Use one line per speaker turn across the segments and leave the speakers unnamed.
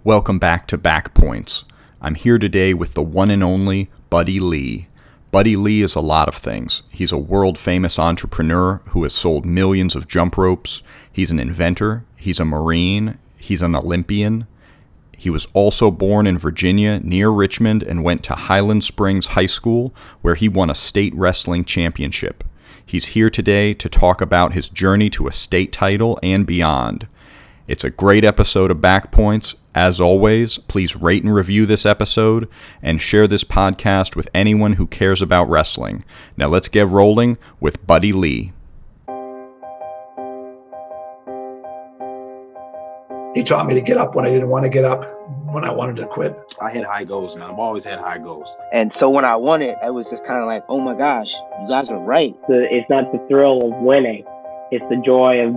Welcome back to Back Points. I'm here today with the one and only Buddy Lee. Buddy Lee is a lot of things. He's a world-famous entrepreneur who has sold millions of jump ropes. He's an inventor. He's a Marine. He's an Olympian. He was also born in Virginia near Richmond and went to Highland Springs High School, where he won a state wrestling championship. He's here today to talk about his journey to a state title and beyond. It's a great episode of Back Points. As always, please rate and review this episode and share this podcast with anyone who cares about wrestling. Now let's get rolling with Buddy Lee.
He taught me to get up when I didn't want to get up, when I wanted to quit.
I had high goals, man. I've always had high goals.
And so when I won it, I was just kind of like, oh my gosh, you guys are right.
It's not the thrill of winning. It's the joy of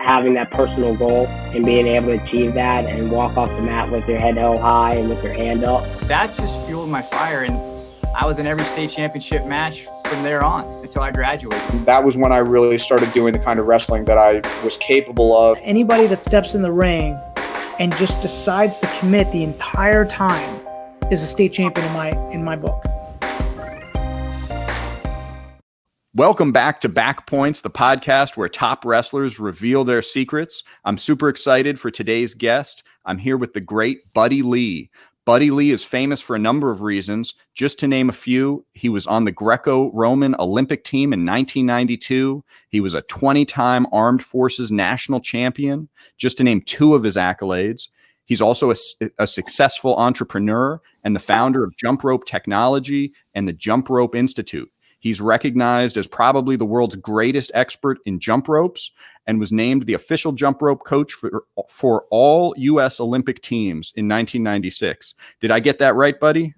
having that personal goal and being able to achieve that and walk off the mat with your head held high and with your hand up.
That just fueled my fire, and I was in every state championship match from there on until I graduated.
That was when I really started doing the kind of wrestling that I was capable of.
Anybody that steps in the ring and just decides to commit the entire time is a state champion in my book.
Welcome back to Back Points, the podcast where top wrestlers reveal their secrets. I'm super excited for today's guest. I'm here with the great Buddy Lee. Buddy Lee is famous for a number of reasons. Just to name a few, he was on the Greco-Roman Olympic team in 1992. He was a 20-time Armed Forces national champion, just to name two of his accolades. He's also a successful entrepreneur and the founder of Jump Rope Technology and the Jump Rope Institute. He's recognized as probably the world's greatest expert in jump ropes and was named the official jump rope coach for all U.S. Olympic teams in 1996. Did I get that right, buddy?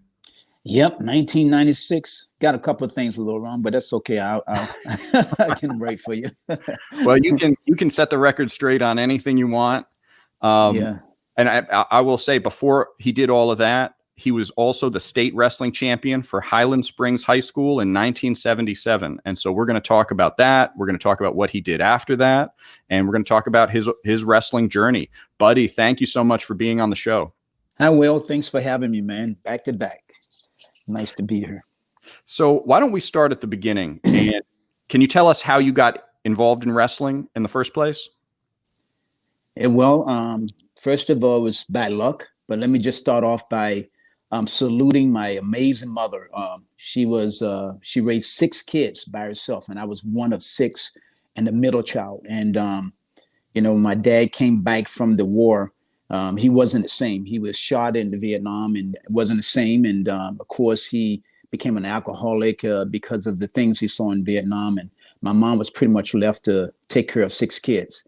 Yep, 1996. Got a couple of things a little wrong, but that's okay. I'll I can write for you.
Well, you can set the record straight on anything you want. Yeah. And I will say, before he did all of that, he was also the state wrestling champion for Highland Springs High School in 1977. And so we're going to talk about that. We're going to talk about what he did after that. And we're going to talk about his wrestling journey. Buddy, thank you so much for being on the show.
Hi, Will. Thanks for having me, man. Back to back. Nice to be here.
So why don't we start at the beginning? And can you tell us how you got involved in wrestling in the first place?
First of all, it was bad luck. But let me just start off by saluting my amazing mother. She raised 6 kids by herself, and I was one of 6 and the middle child. And, my dad came back from the war. He wasn't the same. He was shot in Vietnam and wasn't the same. And of course, he became an alcoholic because of the things he saw in Vietnam. And my mom was pretty much left to take care of 6 kids.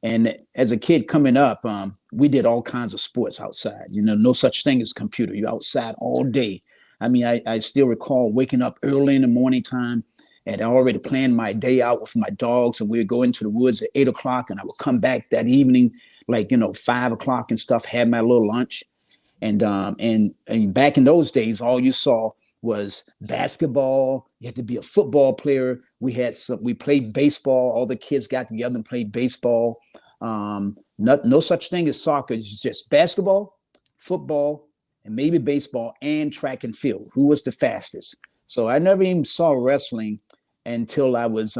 And as a kid coming up, we did all kinds of sports outside. No such thing as computer. You're outside all day. I mean, I still recall waking up early in the morning time, and I already planned my day out with my dogs, and we'd go into the woods at 8 o'clock, and I would come back that evening, 5 o'clock and stuff, have my little lunch. And back in those days, all you saw was basketball. You had to be a football player. We played baseball. All the kids got together and played baseball. No such thing as soccer. It's just basketball, football, and maybe baseball and track and field. Who was the fastest? So I never even saw wrestling until I was,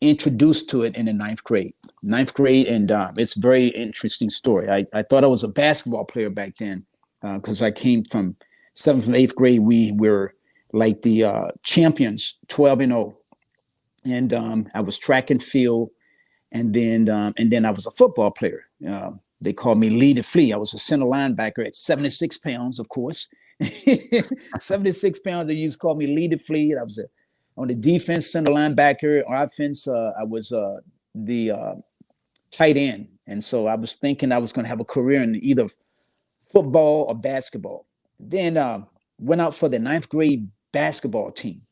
introduced to it in the 9th grade. And it's a very interesting story. I thought I was a basketball player back then because I came from 7th and 8th grade. We were like the champions, 12-0. And I was track and field. And then I was a football player. They called me Lee the Flea. I was a center linebacker at 76 pounds, of course. 76 pounds, they used to call me Lee the Flea. I was on the defense, center linebacker. On offense, I was the tight end. And so I was thinking I was going to have a career in either football or basketball. Then went out for the 9th grade basketball team.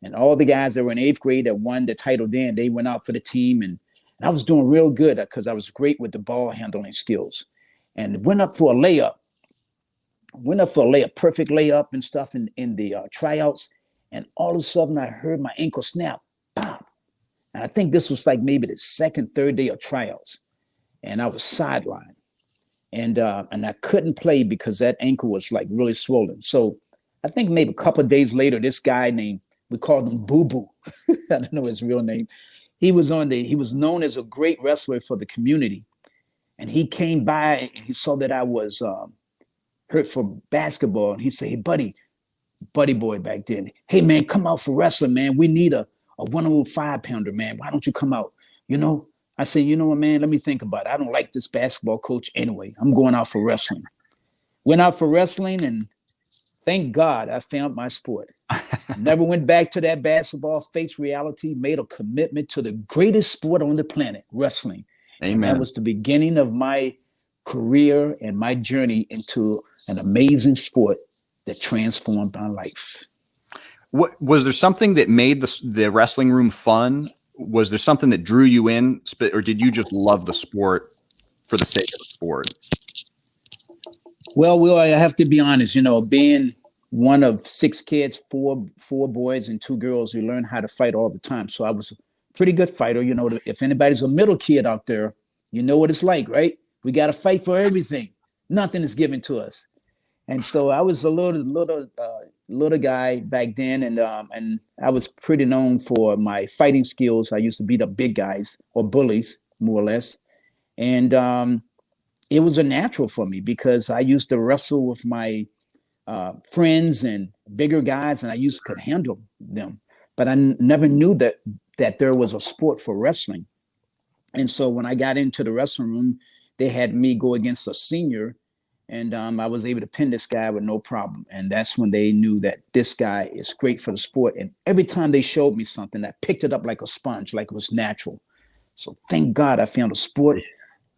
And all the guys that were in 8th grade that won the title then, they went out for the team. And I was doing real good because I was great with the ball handling skills. And went up for a layup. Perfect layup and stuff in the tryouts. And all of a sudden I heard my ankle snap, pop. And I think this was like maybe the second, third day of tryouts. And I was sidelined. and I couldn't play because that ankle was like really swollen. So I think maybe a couple of days later, this guy named, we called him Boo Boo. I don't know his real name. He was known as a great wrestler for the community. And he came by and he saw that I was hurt for basketball. And he said, hey, buddy boy back then, hey, man, come out for wrestling, man. We need a 105 pounder, man. Why don't you come out? You know, I said, you know what, man, let me think about it. I don't like this basketball coach anyway. I'm going out for wrestling. Went out for wrestling, and thank God I found my sport. Never went back to that basketball, faced reality, made a commitment to the greatest sport on the planet, wrestling.
Amen.
And that was the beginning of my career and my journey into an amazing sport that transformed my life.
What was there something that made the wrestling room fun? Was there something that drew you in, or did you just love the sport for the sake of the sport?
Well, Will, I have to be honest, you know, being one of 6 kids, four boys and 2 girls, you learn how to fight all the time. So I was a pretty good fighter. You know, if anybody's a middle kid out there, you know what it's like, right? We got to fight for everything. Nothing is given to us. And so I was a little guy back then, and I was pretty known for my fighting skills. I used to beat up big guys or bullies, more or less. And it was a natural for me because I used to wrestle with my friends and bigger guys, and I could handle them. But I never knew that there was a sport for wrestling. And so when I got into the wrestling room, they had me go against a senior, and I was able to pin this guy with no problem. And that's when they knew that this guy is great for the sport. And every time they showed me something, I picked it up like a sponge, like it was natural. So thank God I found a sport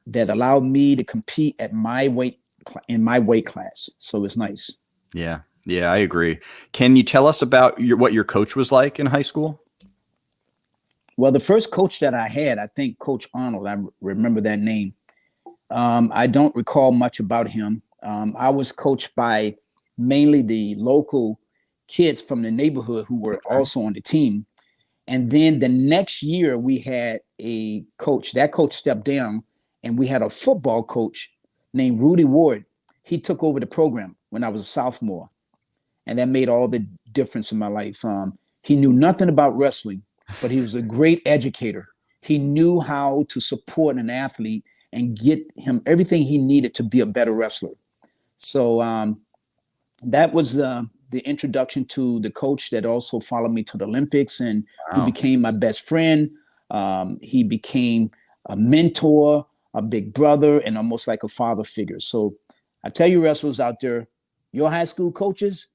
that allowed me to compete at my weight in my weight class. So it's nice.
Yeah, I agree. Can you tell us about what your coach was like in high school?
Well, the first coach that I had, I think Coach Arnold, I remember that name. I don't recall much about him. I was coached by mainly the local kids from the neighborhood who were also on the team. And then the next year we had a coach. That coach stepped down, and we had a football coach named Rudy Ward. He took over the program when I was a sophomore, and that made all the difference in my life. He knew nothing about wrestling, but he was a great educator. He knew how to support an athlete and get him everything he needed to be a better wrestler. So that was the introduction to the coach that also followed me to the Olympics, and he became my best friend. He became a mentor, a big brother, and almost like a father figure. So I tell you, wrestlers out there, your high school coaches,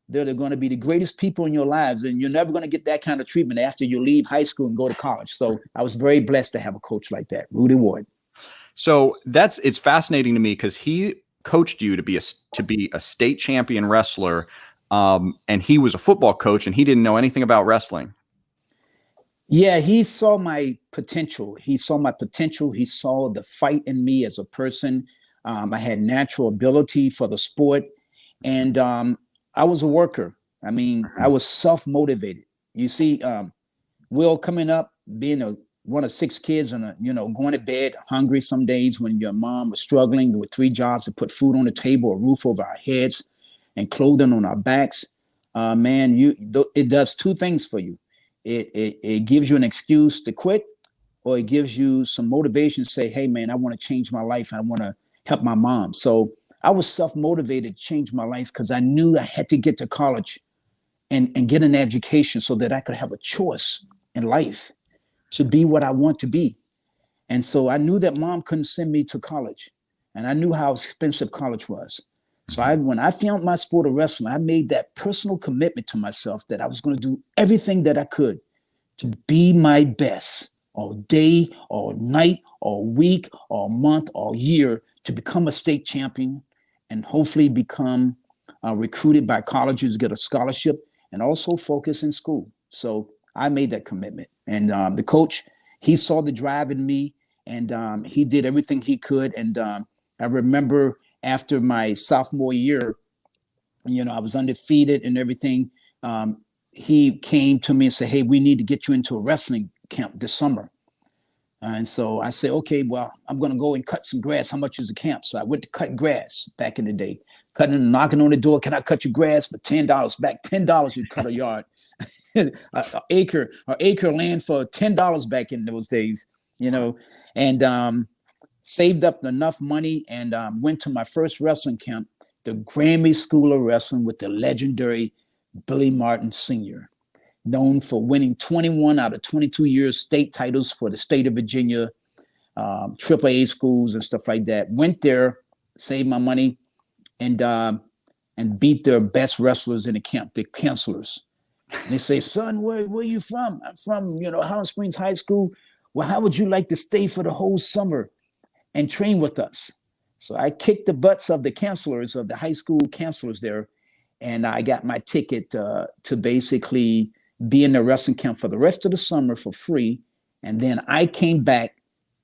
they're going to be the greatest people in your lives, and you're never going to get that kind of treatment after you leave high school and go to college. So I was very blessed to have a coach like that, Rudy Ward.
So it's fascinating to me because he coached you to be a state champion wrestler, and he was a football coach, and he didn't know anything about wrestling.
Yeah, he saw my potential. He saw the fight in me as a person. I had natural ability for the sport, and I was a worker. I mean, I was self-motivated. You see, Will, coming up, being one of 6 kids and, going to bed hungry some days when your mom was struggling with 3 jobs to put food on the table, a roof over our heads, and clothing on our backs. Man, it does 2 things for you. It gives you an excuse to quit, or it gives you some motivation to say, hey, man, I want to change my life. I want to help my mom. So I was self-motivated to change my life because I knew I had to get to college and get an education so that I could have a choice in life to be what I want to be. And so I knew that mom couldn't send me to college, and I knew how expensive college was. So when I found my sport of wrestling, I made that personal commitment to myself that I was going to do everything that I could to be my best all day, all night, all week, all month, all year, to become a state champion and hopefully become recruited by colleges to get a scholarship and also focus in school. So I made that commitment. And the coach, he saw the drive in me, and he did everything he could. And I remember after my sophomore year, I was undefeated and everything. He came to me and said, hey, we need to get you into a wrestling camp this summer. And so I said, okay, well, I'm going to go and cut some grass. How much is the camp? So I went to cut grass back in the day, knocking on the door. Can I cut your grass for $10? Back $10, you cut a yard, an acre land for $10 back in those days, and saved up enough money and went to my first wrestling camp, the Grammy School of Wrestling with the legendary Billy Martin Sr., known for winning 21 out of 22 years state titles for the state of Virginia, AAA schools and stuff like that. Went there, saved my money, and beat their best wrestlers in the camp, the counselors. And they say, son, where are you from? I'm from, Highland Springs High School. Well, how would you like to stay for the whole summer and train with us? So I kicked the butts of the counselors, of the high school counselors there, and I got my ticket to basically be in the wrestling camp for the rest of the summer for free. And then I came back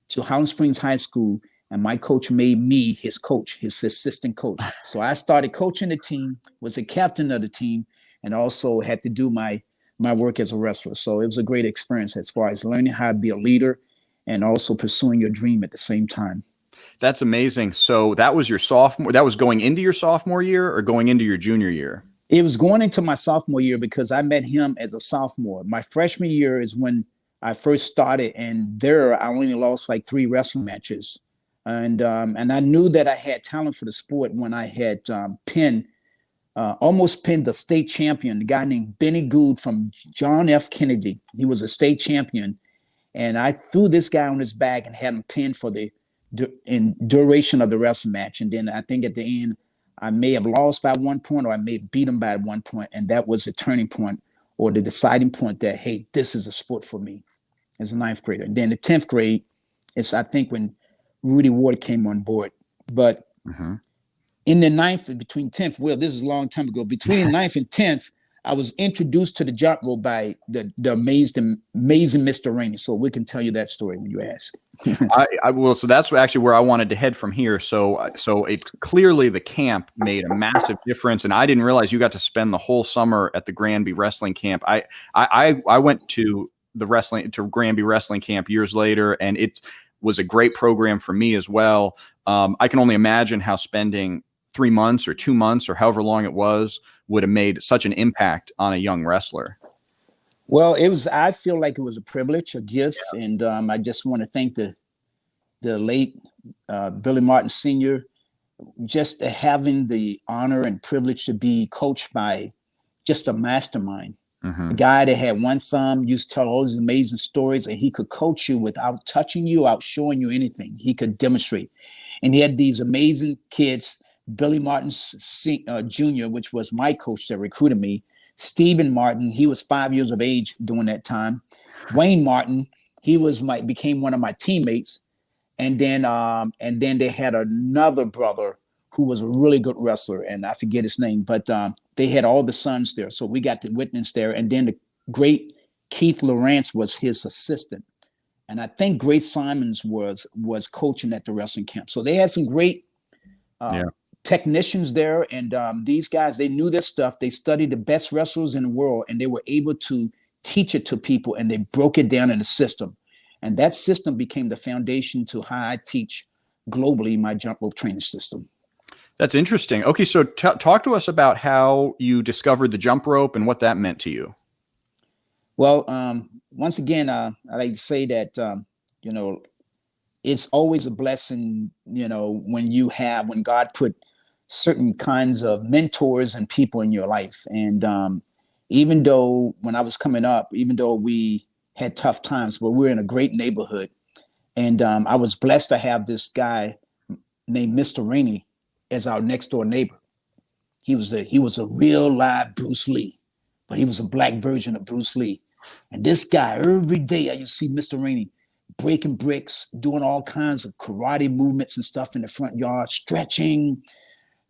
to Highland Springs High School, and my coach made me his coach, his assistant coach. So I started coaching the team, was the captain of the team, and also had to do my work as a wrestler. So it was a great experience as far as learning how to be a leader and also pursuing your dream at the same time.
That's amazing. So that was your sophomore, that was going into your sophomore year or going into your junior year?
It was going into my sophomore year because I met him as a sophomore. My freshman year is when I first started, and there I only lost like 3 wrestling matches. And I knew that I had talent for the sport when I had almost pinned the state champion, a guy named Benny Gould from John F. Kennedy. He was a state champion. And I threw this guy on his back and had him pinned for the duration of the wrestling match. And then I think at the end, I may have lost by 1 point, or I may have beat him by 1 point. And that was the turning point, or the deciding point that, hey, this is a sport for me as a 9th grader. And then the 10th grade is, I think, when Rudy Ward came on board. But in the 9th, between 10th, well, this is a long time ago, between 9th and 10th, I was introduced to the jump rope by the amazing Mr. Rainey. So we can tell you that story when you ask.
I will. So that's actually where I wanted to head from here. So it clearly the camp made a massive difference, and I didn't realize you got to spend the whole summer at the Granby Wrestling Camp. I went to Granby Wrestling Camp years later, and it was a great program for me as well. I can only imagine how spending 3 months or 2 months or however long it was would have made such an impact on a young wrestler.
Well, I feel like it was a privilege, a gift. Yeah. And I just want to thank the late Billy Martin Sr., just having the honor and privilege to be coached by just a mastermind, a guy that had one thumb, used to tell all these amazing stories, and he could coach you without touching you, without showing you anything. He could demonstrate. And he had these amazing kids, Billy Martin Jr., which was my coach that recruited me. Stephen Martin, he was 5 years of age during that time. Wayne Martin, he became one of my teammates. And then they had another brother who was a really good wrestler, and I forget his name, but they had all the sons there. So we got to witness there. And then the great Keith Lawrence was his assistant. And I think Grace Simons was coaching at the wrestling camp. So they had some great technicians there. And these guys, they knew their stuff. They studied the best wrestlers in the world, and they were able to teach it to people, and they broke it down in a system. And that system became the foundation to how I teach globally my jump rope training system.
That's interesting. Okay, so talk to us about how you discovered the jump rope and what that meant to you.
Well, once again, I like to say that, it's always a blessing, when God put certain kinds of mentors and people in your life. And even though when I was coming up, even though we had tough times, but we were in a great neighborhood. And I was blessed to have this guy named Mr. Rainey as our next door neighbor. He was a real live Bruce Lee, but he was a black version of Bruce Lee. And this guy, every day I used to see Mr. Rainey breaking bricks, doing all kinds of karate movements and stuff in the front yard, stretching,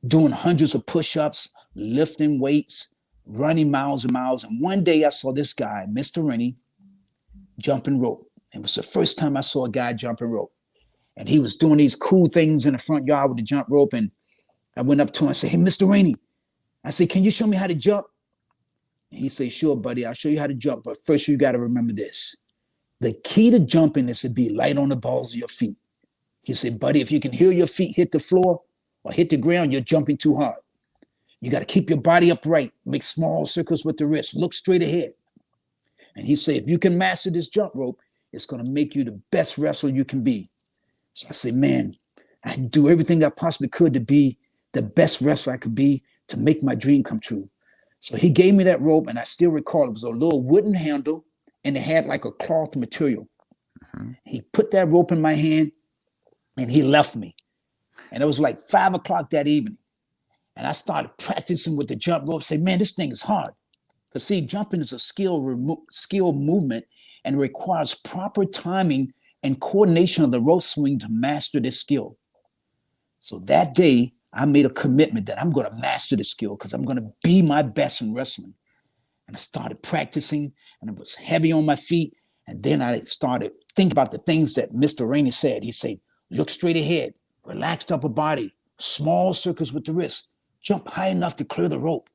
doing hundreds of push-ups, lifting weights, running miles and miles. And one day I saw this guy, Mr. Rainey, jumping rope. It was the first time I saw a guy jumping rope. And he was doing these cool things in the front yard with the jump rope. And I went up to him and said, "Hey, Mr. Rainey," I said, "can you show me how to jump?" And he said, "Sure, buddy, I'll show you how to jump. But first you got to remember this. The key to jumping is to be light on the balls of your feet. He said, buddy, if you can hear your feet hit the floor or hit the ground, you're jumping too hard. You got to keep your body upright, make small circles with the wrist, look straight ahead. And he said, if you can master this jump rope, it's going to make you the best wrestler you can be. So I said, man, I do everything I possibly could to be the best wrestler I could be, to make my dream come true. So he gave me that rope, and I still recall it was a little wooden handle, and it had like a cloth material. Mm-hmm. He put that rope in my hand, and he left me. And it was like 5 o'clock that evening. And I started practicing with the jump rope, say, man, this thing is hard. Because see, jumping is a skill movement, and it requires proper timing and coordination of the rope swing to master this skill. So that day, I made a commitment that I'm going to master the skill because I'm going to be my best in wrestling. And I started practicing, and it was heavy on my feet. And then I started thinking about the things that Mr. Rainey said. He said, look straight ahead, relaxed upper body, small circles with the wrist, jump high enough to clear the rope.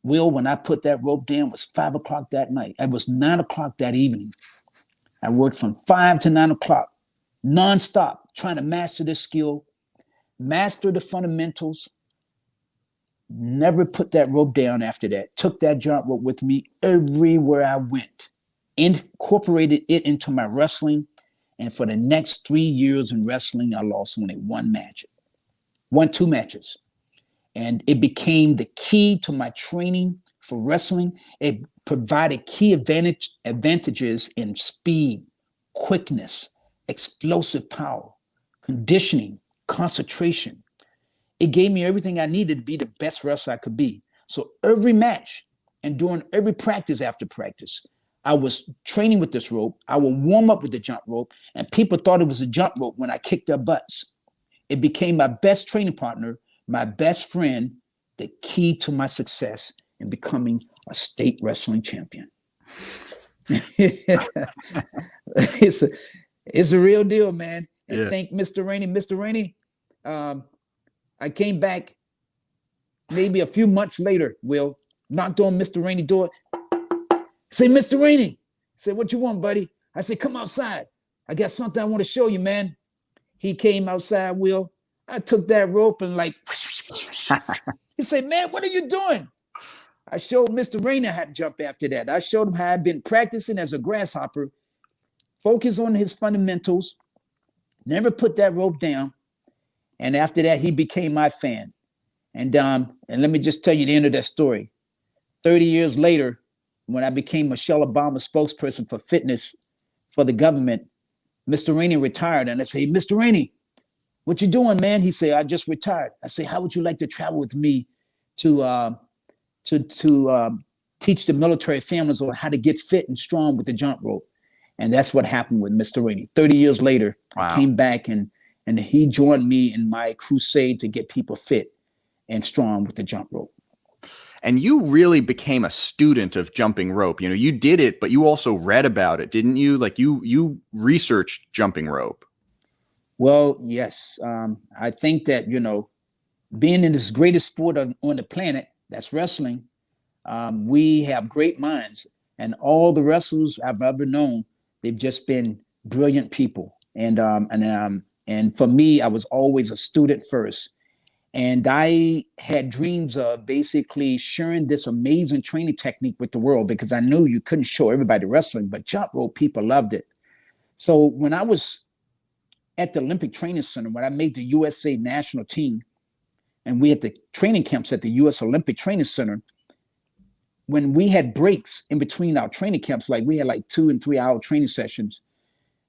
Will, when I put that rope down, it was 5 o'clock that night. It was 9 o'clock that evening. I worked from 5 to 9 o'clock, nonstop, trying to master this skill, master the fundamentals, never put that rope down after that, took that jump rope with me everywhere I went, incorporated it into my wrestling. And for the next 3 years in wrestling, I lost only won 2 matches. And it became the key to my training for wrestling. It provided key advantages in speed, quickness, explosive power, conditioning, concentration. It gave me everything I needed to be the best wrestler I could be. So every match and during every practice after practice, I was training with this rope. I would warm up with the jump rope, and people thought it was a jump rope when I kicked their butts. It became my best training partner, my best friend, the key to my success in becoming a state wrestling champion. It's a real deal, man. And yeah. Thank Mr. Rainey. Mr. Rainey, I came back maybe a few months later, Will, knocked on Mr. Rainey's door. Say, Mr. Rainey. I said, what you want, buddy? I said, come outside. I got something I want to show you, man. He came outside, Will. I took that rope and like, he said, man, what are you doing? I showed Mr. Rainey how to jump after that. I showed him how I've been practicing as a grasshopper, focus on his fundamentals, never put that rope down. And after that, he became my fan. And let me just tell you the end of that story. 30 years later, when I became Michelle Obama's spokesperson for fitness for the government, Mr. Rainey retired. And I say, Mr. Rainey, what you doing, man? He said, I just retired. I say, how would you like to travel with me to teach the military families on how to get fit and strong with the jump rope? And that's what happened with Mr. Rainey. 30 years later, wow. I came back and he joined me in my crusade to get people fit and strong with the jump rope.
And you really became a student of jumping rope. You know, you did it, but you also read about it, didn't you? Like you researched jumping rope.
Well, yes. I think that, you know, being in this greatest sport on the planet, that's wrestling, we have great minds. And all the wrestlers I've ever known, they've just been brilliant people. And for me, I was always a student first. And I had dreams of basically sharing this amazing training technique with the world, because I knew you couldn't show everybody wrestling, but jump rope, people loved it. So when I was at the Olympic Training Center, when I made the USA national team, and we had the training camps at the US Olympic Training Center, when we had breaks in between our training camps, like we had like 2 and 3 hour training sessions,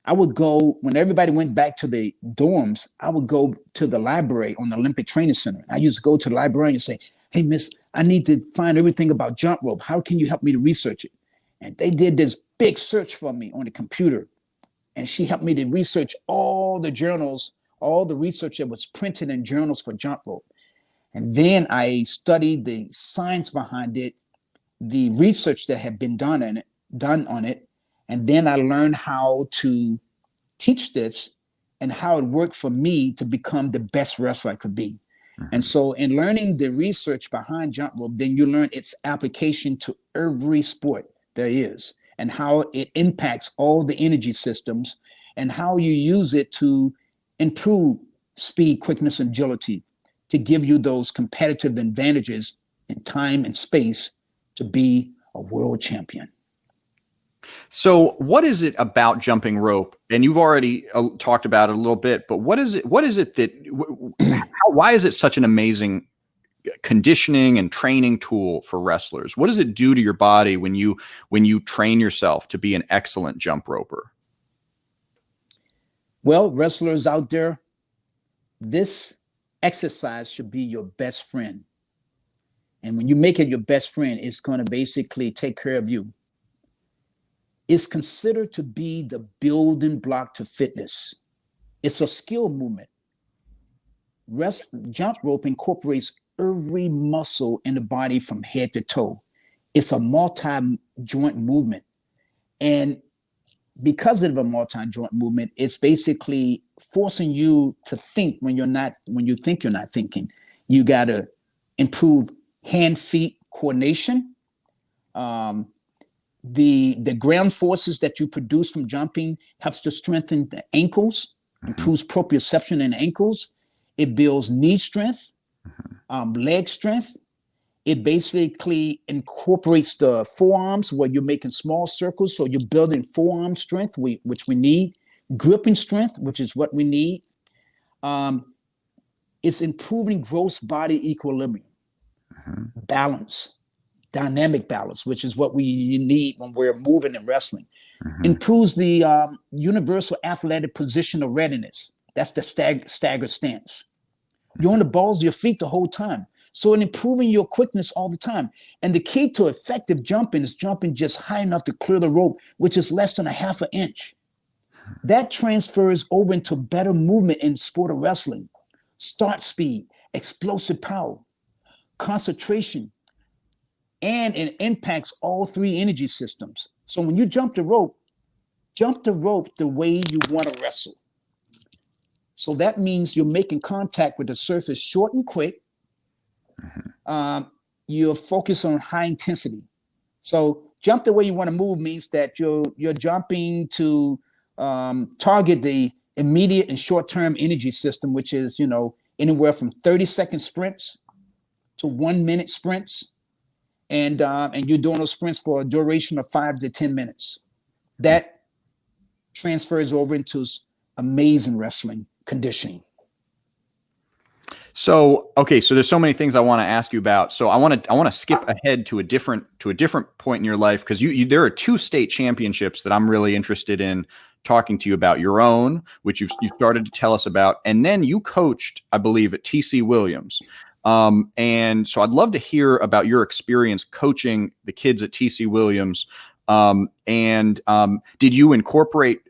I would go, when everybody went back to the dorms, I would go to the library on the Olympic Training Center. I used to go to the librarian and say, hey, miss, I need to find everything about jump rope. How can you help me to research it? And they did this big search for me on the computer. And she helped me to research all the journals, all the research that was printed in journals for jump rope. And then I studied the science behind it, the research that had been done on it. And then I learned how to teach this and how it worked for me to become the best wrestler I could be. Mm-hmm. And so in learning the research behind jump rope, then you learn its application to every sport there is. and how it impacts all the energy systems and how you use it to improve speed, quickness, and agility to give you those competitive advantages in time and space to be a world champion.
So what is it about jumping rope? And you've already talked about it a little bit, but what is it that, why is it such an amazing conditioning and training tool for wrestlers? What does it do to your body when you train yourself to be an excellent jump roper?
Well, wrestlers out there, this exercise should be your best friend. And when you make it your best friend, it's going to basically take care of you. It's considered to be the building block to fitness. It's a skill movement. Jump rope incorporates every muscle in the body from head to toe. It's a multi-joint movement. And because of a multi-joint movement, it's basically forcing you to think when you think you're not thinking. You got to improve hand-feet coordination. The ground forces that you produce from jumping helps to strengthen the ankles, improves proprioception in ankles. It builds knee strength, leg strength. It basically incorporates the forearms where you're making small circles. So you're building forearm strength, which we need, gripping strength, which is what we need. It's improving gross body equilibrium, balance, dynamic balance, which is what we need when we're moving and wrestling. Improves the universal athletic positional readiness. That's the stagger stance. You're on the balls of your feet the whole time. So in improving your quickness all the time. And the key to effective jumping is jumping just high enough to clear the rope, which is less than a half an inch. That transfers over into better movement in sport of wrestling, start speed, explosive power, concentration, and it impacts all three energy systems. So when you jump the rope the way you want to wrestle. So that means you're making contact with the surface short and quick. You're focused on high intensity. So jump the way you want to move means that you're jumping to target the immediate and short-term energy system, which is, anywhere from 30-second sprints to 1-minute sprints. And you're doing those sprints for a duration of 5 to 10 minutes. That transfers over into amazing wrestling conditioning.
So, okay, so there's so many things I want to ask you about. So I want to skip ahead to a different point in your life, because there are 2 state championships that I'm really interested in talking to you about. Your own, which you started to tell us about, and then you coached, I believe, at TC Williams. And so I'd love to hear about your experience coaching the kids at TC Williams. Did you incorporate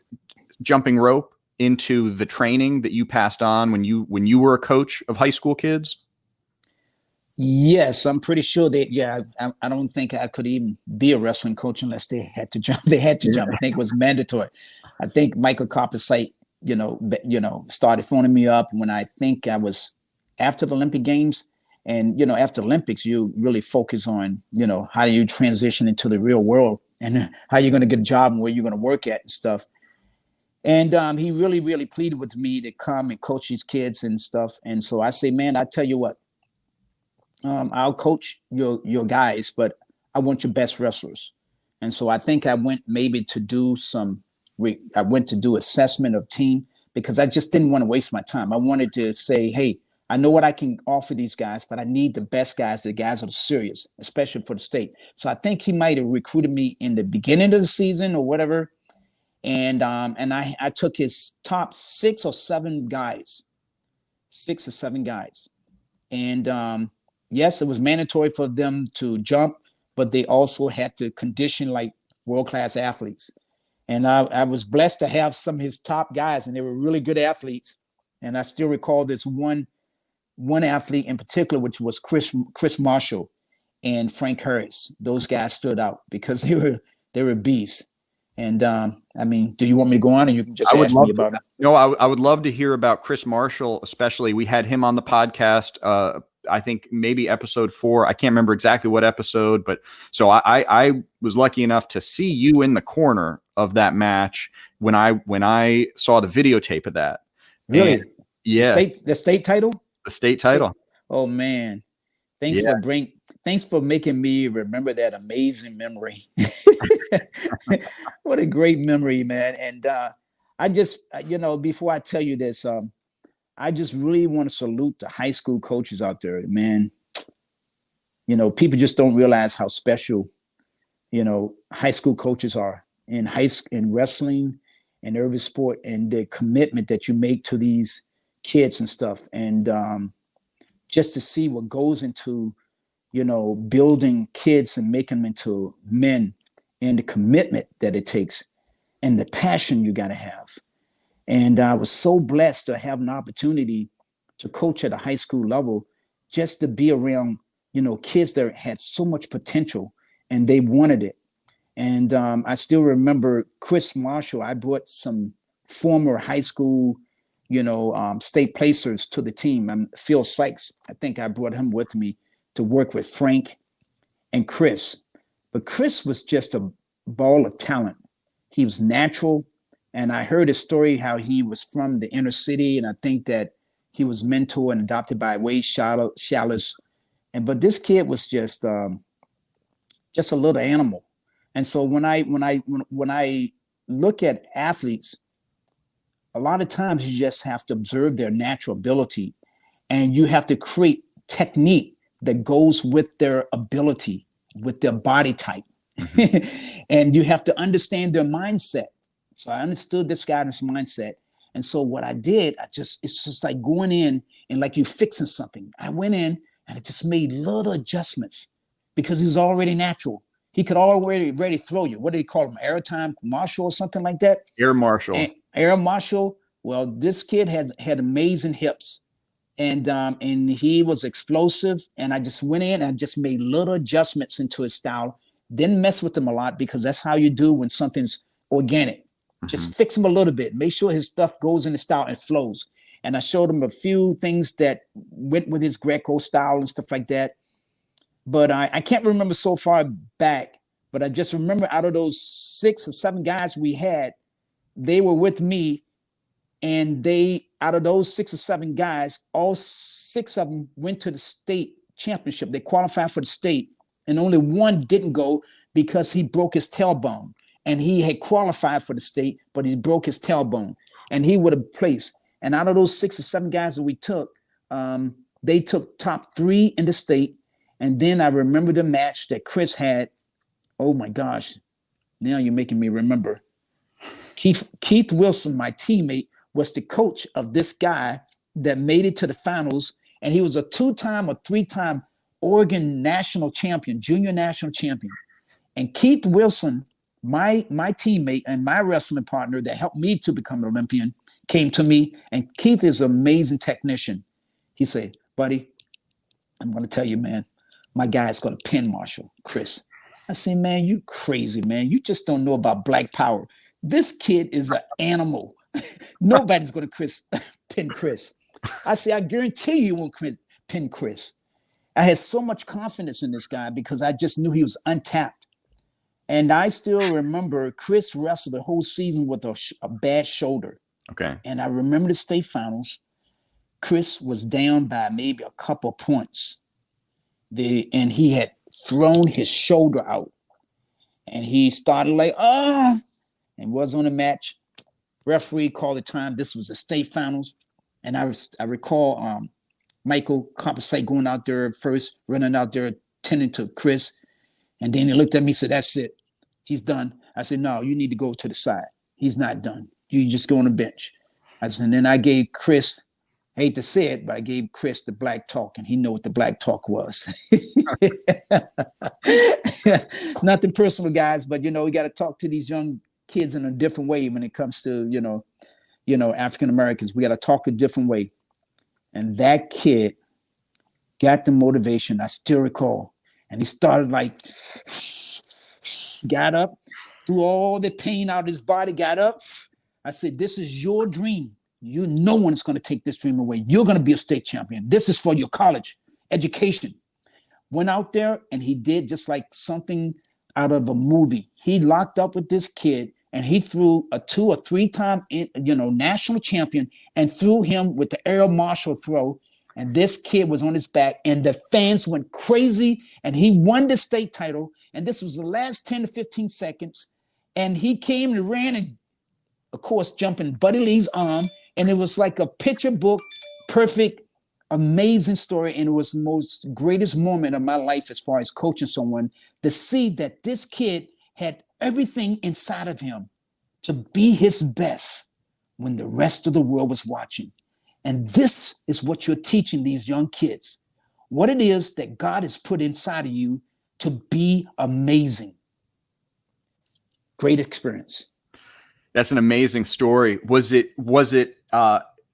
jumping rope into the training that you passed on when you were a coach of high school kids?
Yes, I'm pretty sure that. Yeah, I don't think I could even be a wrestling coach unless they had to jump. They had to jump. I think it was mandatory. I think Michael Coppersite, started phoning me up when I think I was after the Olympic Games. And, after Olympics, you really focus on, how do you transition into the real world and how you're going to get a job and where you're going to work at and stuff. And he really, really pleaded with me to come and coach these kids and stuff. And so I say, man, I tell you what, I'll coach your guys, but I want your best wrestlers. And so I think I went maybe to do assessment of team, because I just didn't want to waste my time. I wanted to say, hey, I know what I can offer these guys, but I need the best guys, the guys that are serious, especially for the state. So I think he might have recruited me in the beginning of the season or whatever. And I took his top 6 or 7 guys. And yes, it was mandatory for them to jump, but they also had to condition like world-class athletes. And I was blessed to have some of his top guys, and they were really good athletes. And I still recall this one athlete in particular, which was Chris Marshall and Frank Harris. Those guys stood out because they were beasts. And do you want me to go on, or you can just ask me about it?
No, I would love to hear about Chris Marshall, especially. We had him on the podcast, I think maybe episode 4. I can't remember exactly what episode, but so I was lucky enough to see you in the corner of that match when I saw the videotape of that.
Really?
And, yeah.
The state title?
The state title.
Oh man. Thanks for making me remember that amazing memory. What a great memory, man. And I just, before I tell you this, I just really want to salute the high school coaches out there, man. People just don't realize how special, high school coaches are in wrestling and every sport, and the commitment that you make to these kids and stuff. And just to see what goes into, building kids and making them into men, and the commitment that it takes and the passion you got to have. And I was so blessed to have an opportunity to coach at a high school level, just to be around, kids that had so much potential and they wanted it. And I still remember Chris Marshall. I brought some former high school, state placers to the team. Phil Sykes, I think I brought him with me to work with Frank and Chris. But Chris was just a ball of talent. He was natural. And I heard his story, how he was from the inner city. And I think that he was mentored and adopted by Wade Shallis. But this kid was just a little animal. And so when I look at athletes, a lot of times you just have to observe their natural ability, and you have to create technique that goes with their ability, with their body type. And you have to understand their mindset. So I understood this guy's mindset. And so what I did, it's just like going in and like you fixing something. I went in and I just made little adjustments because he was already natural. He could already throw you. What do they call him? Airtime Marshall or something like that?
Air Marshall.
Air Marshall. Well, this kid had amazing hips, and he was explosive. And I just went in and I just made little adjustments into his style. Didn't mess with him a lot, because that's how you do when something's organic. Just fix him a little bit. Make sure his stuff goes in the style and flows. And I showed him a few things that went with his Greco style and stuff like that. But I can't remember so far back, but I just remember out of those 6 or 7 guys we had, they were with me. And out of those 6 or 7 guys, all 6 of them went to the state championship. They qualified for the state, and only one didn't go because he broke his tailbone. And he had qualified for the state, but he broke his tailbone, and he would have placed. And out of those 6 or 7 guys that we took, they took top 3 in the state. And then I remember the match that Chris had. Oh my gosh. Now you're making me remember. Keith Wilson, my teammate, was the coach of this guy that made it to the finals. And he was a 2-time or 3-time Oregon national champion, junior national champion. And Keith Wilson, my teammate and my wrestling partner that helped me to become an Olympian, came to me. And Keith is an amazing technician. He said, buddy, I'm going to tell you, man, my guy's going to pin Marshall, Chris. I said, man, you crazy, man. You just don't know about black power. This kid is an animal. Nobody's going to pin Chris. I say, I guarantee you won't pin Chris. I had so much confidence in this guy because I just knew he was untapped. And I still remember Chris wrestled the whole season with a bad shoulder.
Okay.
And I remember the state finals. Chris was down by maybe a couple points. And he had thrown his shoulder out. And he started like, and was on the match. Referee called the time. This was the state finals. And I recall Michael Compensate going out there first, running out there, tending to Chris. And then he looked at me and said, that's it. He's done. I said, no, you need to go to the side. He's not done. You just go on the bench. And then I gave Chris, I hate to say it, but I gave Chris the black talk, and he knew what the black talk was. Nothing personal, guys, but, we got to talk to these young kids in a different way when it comes to, African Americans. We got to talk a different way. And that kid got the motivation. I still recall. And he started like, got up, threw all the pain out of his body, got up. I said, this is your dream. No one is going to take this dream away. You're going to be a state champion. This is for your college. education. Went out there and he did just like something out of a movie. He locked up with this kid and he threw a 2 or 3 time, national champion, and threw him with the aerial marshal throw. And this kid was on his back and the fans went crazy and he won the state title. And this was the last 10 to 15 seconds. And he came and ran and, of course, jumping Buddy Lee's arm. And it was like a picture book, perfect, amazing story. And it was the most greatest moment of my life as far as coaching someone, to see that this kid had everything inside of him to be his best when the rest of the world was watching. And this is what you're teaching these young kids, what it is that God has put inside of you to be amazing. Great experience.
That's an amazing story.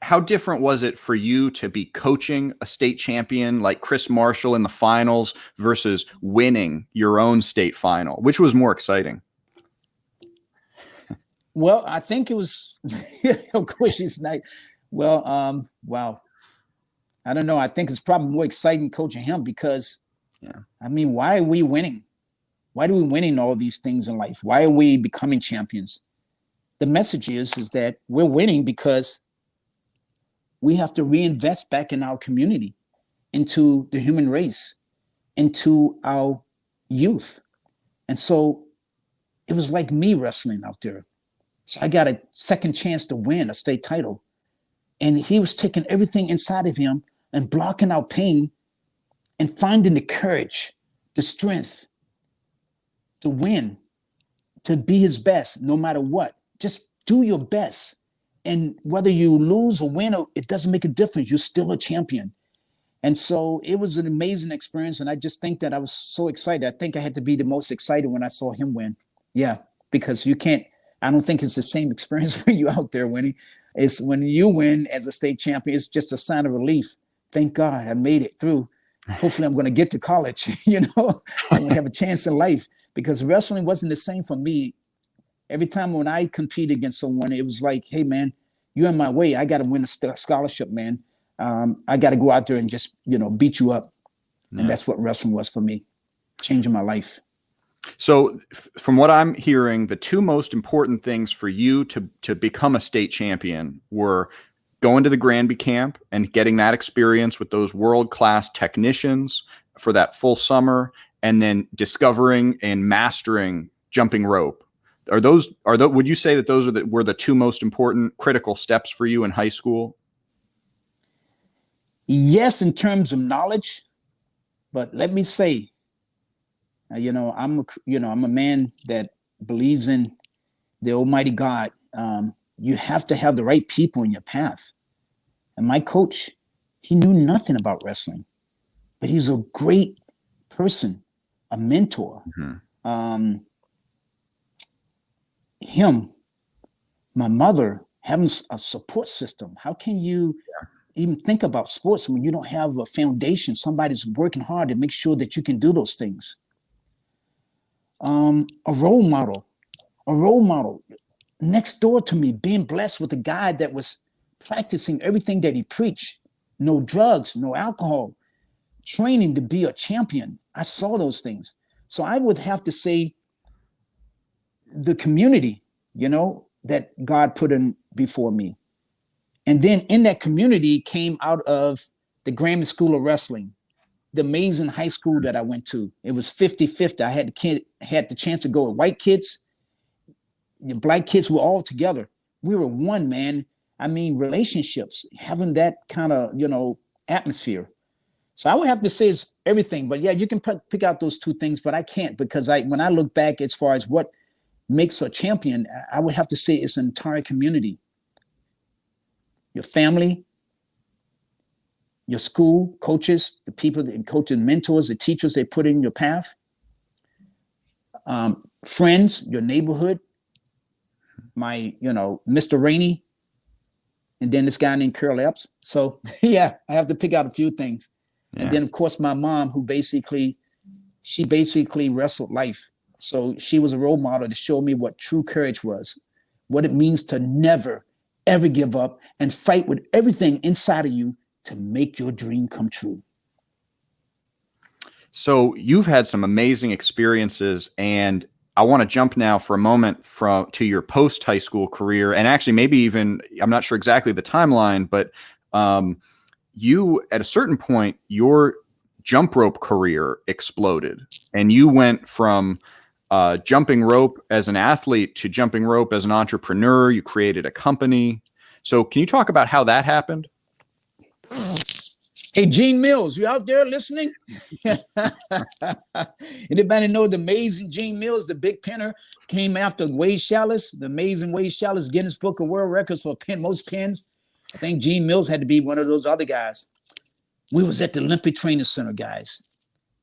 How different was it for you to be coaching a state champion like Chris Marshall in the finals versus winning your own state final? Which was more exciting?
Well, I think it was, of course, it's like, well, wow. I don't know. I think it's probably more exciting coaching him because, I mean, why are we winning? Why do we winning all these things in life? Why are we becoming champions? The message is that we're winning because we have to reinvest back in our community, into the human race, into our youth. And so it was like me wrestling out there. So I got a second chance to win a state title. And he was taking everything inside of him and blocking out pain and finding the courage, the strength to win, to be his best, no matter what. Just do your best. And whether you lose or win, it doesn't make a difference. You're still a champion. And so it was an amazing experience. And I just think that I was so excited. I think I had to be the most excited when I saw him win. Yeah, because I don't think it's the same experience when you're out there winning. It's when you win as a state champion, it's just a sign of relief. Thank God I made it through. Hopefully I'm going to get to college, I'm going to have a chance in life, because wrestling wasn't the same for me. Every time when I compete against someone, it was like, hey, man, you're in my way. I got to win a scholarship, man. I got to go out there and just, beat you up. Yeah. And that's what wrestling was for me, changing my life.
So from what I'm hearing, the 2 most important things for you to become a state champion were going to the Granby camp and getting that experience with those world-class technicians for that full summer, and then discovering and mastering jumping rope. Would you say that those were the 2 most important critical steps for you in high school?
Yes, in terms of knowledge, but let me say, I'm a man that believes in the Almighty God. You have to have the right people in your path. And my coach, he knew nothing about wrestling, but he was a great person, a mentor. Mm-hmm. Him, my mother, having a support system. How can you even think about sports when you don't have a foundation? Somebody's working hard to make sure that you can do those things. A role model next door to me, being blessed with a guy that was practicing everything that he preached. No drugs, no alcohol, training to be a champion. I saw those things. So I would have to say the community, that God put in before me. And then in that community came out of the Granby School of Wrestling, the amazing high school that I went to. It was 50-50. I had the chance to go with white kids. The black kids were all together. We were one, man. I mean, relationships, having that kind of, atmosphere. So I would have to say it's everything. But yeah, you can pick out those 2 things, but I can't, because when I look back as far as what makes a champion, I would have to say it's an entire community. Your family, your school, coaches, the people that coaches, mentors, the teachers they put in your path, friends, your neighborhood, my, Mr. Rainey, and then this guy named Curl Epps. So yeah, I have to pick out a few things. Yeah. And then of course my mom, she basically wrestled life. So she was a role model to show me what true courage was, what it means to never, ever give up and fight with everything inside of you to make your dream come true.
So you've had some amazing experiences, and I want to jump now for a moment to your post high school career, and actually maybe even, I'm not sure exactly the timeline, but you at a certain point your jump rope career exploded, and you went from jumping rope as an athlete to jumping rope as an entrepreneur. You created a company. So can you talk about how that happened?
Hey, Gene Mills, you out there listening? Anybody know the amazing Gene Mills, the big pinner, came after Wade Chalice, the amazing Wade Chalice, Guinness Book of World Records for most pins? I think Gene Mills had to be one of those other guys. We was at the Olympic Training Center, guys,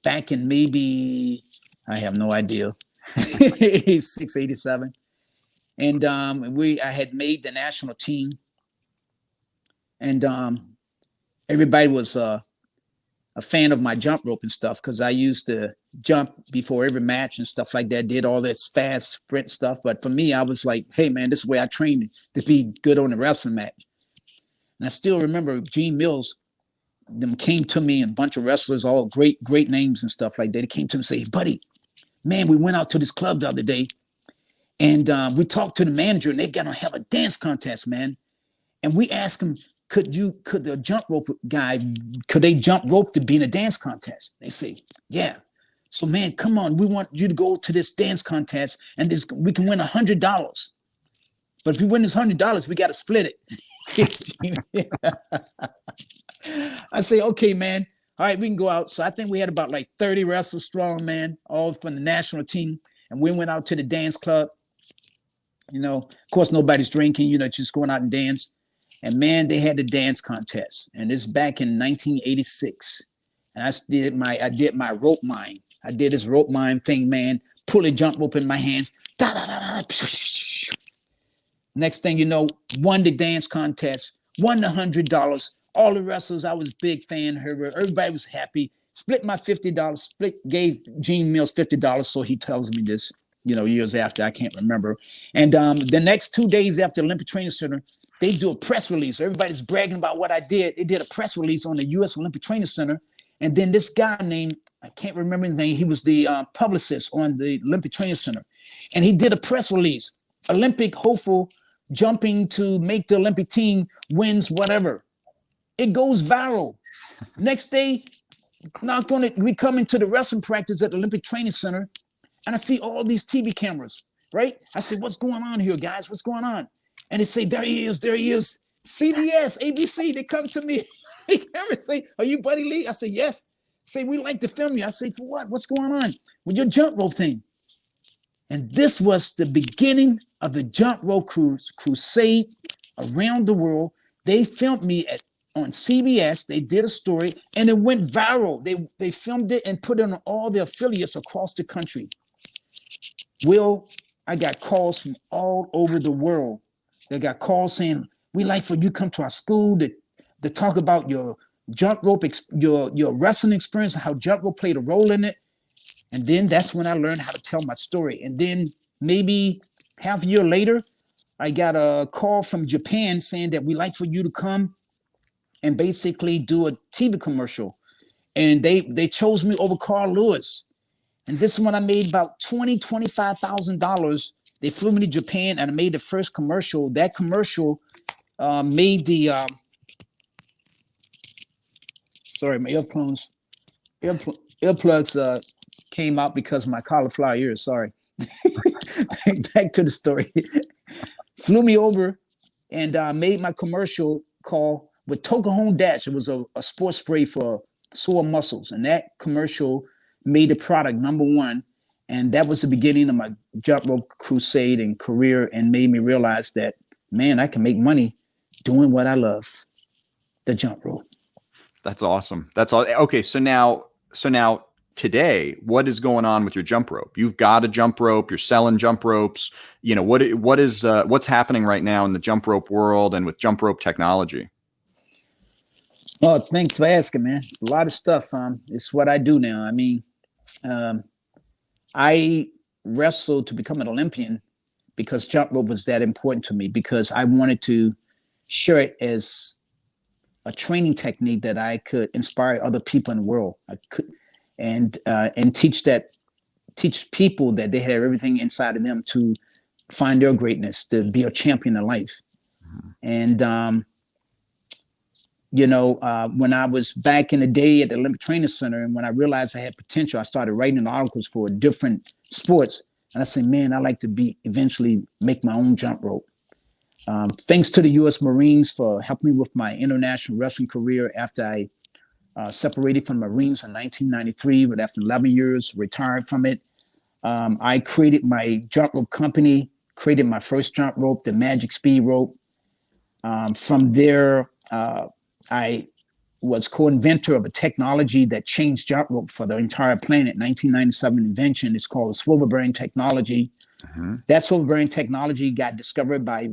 back in maybe, I have no idea, 86, 87. And I had made the national team. And everybody was a fan of my jump rope and stuff, because I used to jump before every match and stuff like that, did all this fast sprint stuff. But for me, I was like, hey, man, this is where I trained to be good on the wrestling match. And I still remember Gene Mills, them came to me, and a bunch of wrestlers, all great names and stuff like that. They came to me and say, hey, buddy, man, we went out to this club the other day, and we talked to the manager, and they're going to have a dance contest, man. And we asked him, could the jump rope guy, could they jump rope to be in a dance contest? They say, yeah. So, man, come on. We want you to go to this dance contest, and we can win $100. But if we win this $100, we got to split it. I say, okay, man. All right, we can go out. So I think we had about like 30 wrestlers strong, man, all from the national team. And we went out to the dance club. You know, of course, nobody's drinking, just going out and dance. And man, they had the dance contest, and this is back in 1986. And I did my rope mine. I did this rope mine thing, man. Pull a jump rope in my hands. Da, da, da, da, next thing you know, won the dance contest, won the $100. All the wrestlers, I was a big fan. Everybody was happy. Split my $50. Gave Gene Mills $50. So he tells me this, years after. I can't remember. And the next 2 days after Olympic Training Center, they do a press release. Everybody's bragging about what I did. They did a press release on the U.S. Olympic Training Center. And then this guy named, I can't remember his name, he was the publicist on the Olympic Training Center. And he did a press release. Olympic hopeful jumping to make the Olympic team, wins whatever. It goes viral. Next day, we come into the wrestling practice at the Olympic Training Center, and I see all these TV cameras, right? I said, what's going on here, guys? What's going on? And they say, there he is. CBS, ABC, they come to me. They never say, are you Buddy Lee? I say, yes. Say, we like to film you. I say, for what? What's going on with your jump rope thing? And this was the beginning of the jump rope crusade around the world. They filmed me on CBS. They did a story, and it went viral. They filmed it and put it on all the affiliates across the country. I got calls from all over the world. They got calls saying, we like for you to come to our school to talk about your jump rope, your wrestling experience, how jump rope played a role in it. And then that's when I learned how to tell my story. And then maybe half a year later, I got a call from Japan saying that we like for you to come and basically do a TV commercial. And they chose me over Carl Lewis. And this one I made about $25,000. They flew me to Japan, and I made the first commercial. That commercial made the sorry, my earplugs came out because of my cauliflower ears. Sorry. Back to the story. Flew me over and made my commercial call with Tokahone Dash. It was a sports spray for sore muscles, and that commercial made the product #1. And that was the beginning of my jump rope crusade and career, and made me realize that, man, I can make money doing what I love, the jump rope.
That's awesome. That's all. Okay. So now today, what is going on with your jump rope? You've got a jump rope, you're selling jump ropes. What's happening right now in the jump rope world and with jump rope technology?
Oh, thanks for asking, man. It's a lot of stuff. It's what I do now. I mean, I wrestled to become an Olympian because jump rope was that important to me, because I wanted to share it as a training technique that I could inspire other people in the world. and teach people that they have everything inside of them to find their greatness, to be a champion in life. And when I was back in the day at the Olympic Training Center, and when I realized I had potential, I started writing articles for different sports. And I said, man, I'd like to eventually make my own jump rope. Thanks to the U.S. Marines for helping me with my international wrestling career after I separated from the Marines in 1993, but after 11 years, retired from it. I created my jump rope company, created my first jump rope, the Magic Speed Rope. From there, I was co-inventor of a technology that changed jump rope for the entire planet. 1997 invention. It's called swivel bearing technology. That swivel bearing technology got discovered by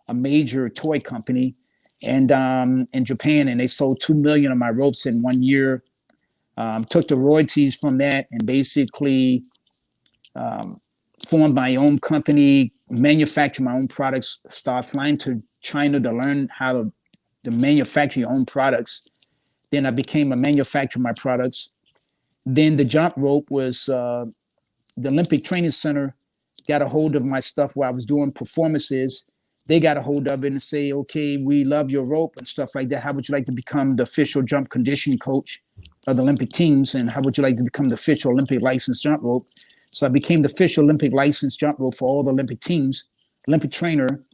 a major toy company and in Japan, and they sold 2 million of my ropes in 1 year. Took the royalties from that and basically formed my own company, manufacture my own products, start flying to China to learn how to manufacture your own products. Then I became a manufacturer of my products. Then the jump rope was the Olympic Training Center got a hold of my stuff while I was doing performances. They got a hold of it and say, okay, we love your rope and stuff like that. How would you like to become the official jump conditioning coach of the Olympic teams? And how would you like to become the official Olympic licensed jump rope? So I became the official Olympic licensed jump rope for all the Olympic teams, Olympic trainer.